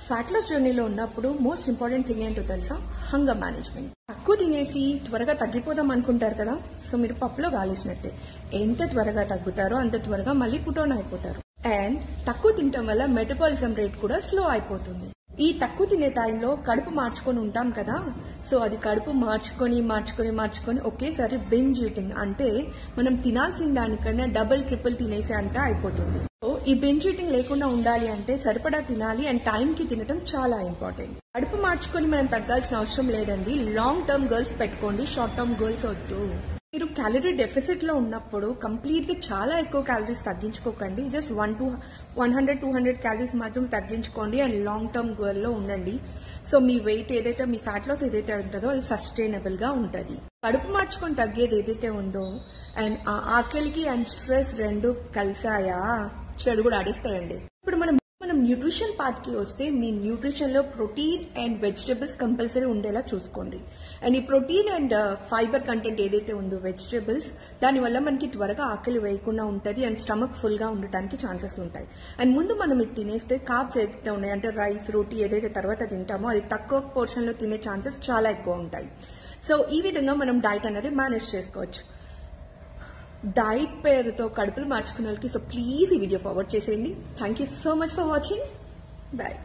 Fat loss జర్నీలో ఉన్నప్పుడు most important thing ఏంటో తెలుసా? Hunger management. తక్కువ తినేసి త్వరగా తగ్గిపోదాం అనుకుంటారు కదా, సో మీరు పప్పులో గాలేసినట్టే. ఎంత త్వరగా తగ్గుతారో అంత త్వరగా మళ్ళీ పుటోన్ అయిపోతారు. అండ్ తక్కువ తినటం వల్ల మెటబాలిజం రేట్ కూడా స్లో అయిపోతుంది. ఈ తక్కువ తినే టైంలో కడుపు మార్చుకొని ఉంటాం కదా, సో అది కడుపు మార్చుకొని ఒకేసారి బింజ్ ఈటింగ్, అంటే మనం తినాల్సిన దానికన్నా డబుల్ ట్రిపుల్ తినేసే అంతా అయిపోతుంది. సో ఈ బింజ్ ఈటింగ్ లేకుండా ఉండాలి అంటే సరిపడా తినాలి అండ్ టైంకి తినటం చాలా ఇంపార్టెంట్. కడుపు మార్చుకొని మనం తగ్గాల్సిన అవసరం లేదండి. లాంగ్ టర్మ్ గోల్స్ పెట్టుకోండి, షార్ట్ టర్మ్ గోల్స్ వద్దు. మీరు క్యాలరీ డెఫిసిట్ లో ఉన్నప్పుడు కంప్లీట్ గా చాలా ఎక్కువ క్యాలరీస్ తగ్గించుకోకండి. జస్ట్ 100-200 క్యాలరీస్ మాత్రం తగ్గించుకోండి అండ్ లాంగ్ టర్మ్ గోల్ లో ఉండండి. సో మీ వెయిట్ ఏదైతే, మీ ఫ్యాట్ లాస్ ఏదైతే ఉంటుందో అది సస్టైనబుల్ గా ఉంటుంది. కడుపు మార్చుకొని తగ్గేది ఏదైతే ఉందో అండ్ ఆ ఆకలికి అండ్ స్ట్రెస్ రెండు కలిసాయా, చెడు కూడా ఆడేస్తాయండి. ఇప్పుడు మనం న్యూట్రిషన్ పార్ట్ కి వస్తే, మీ న్యూట్రిషన్ లో ప్రోటీన్ అండ్ వెజిటబుల్స్ కంపల్సరీ ఉండేలా చూసుకోండి. అండ్ ఈ ప్రోటీన్ అండ్ ఫైబర్ కంటెంట్ ఏదైతే ఉందో వెజిటబుల్స్, దానివల్ల మనకి త్వరగా ఆకలి వేయకుండా ఉంటుంది అండ్ స్టమక్ ఫుల్ గా ఉండటానికి ఛాన్సెస్ ఉంటాయి. అండ్ ముందు మనం ఇది తినేస్తే కార్బ్స్ ఏదైతే ఉన్నాయి, అంటే రైస్, రోటీ ఏదైతే తర్వాత తింటామో అది తక్కువ పోర్షన్ లో తినే ఛాన్సెస్ చాలా ఎక్కువ ఉంటాయి. సో ఈ విధంగా మనం డైట్ అనేది మేనేజ్ చేసుకోవచ్చు. డైట్ పేరుతో కడుపులు మార్చుకునే వాళ్ళకి సో ప్లీజ్ ఈ వీడియో ఫార్వర్డ్ చేసేయండి. Thank you so much for watching. Bye.